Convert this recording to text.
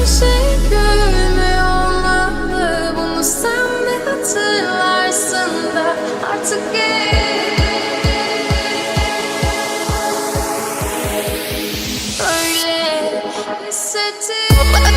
her şey görünmüyor olmalı. Bunu sen de hatırlarsın da artık öyle hissettim.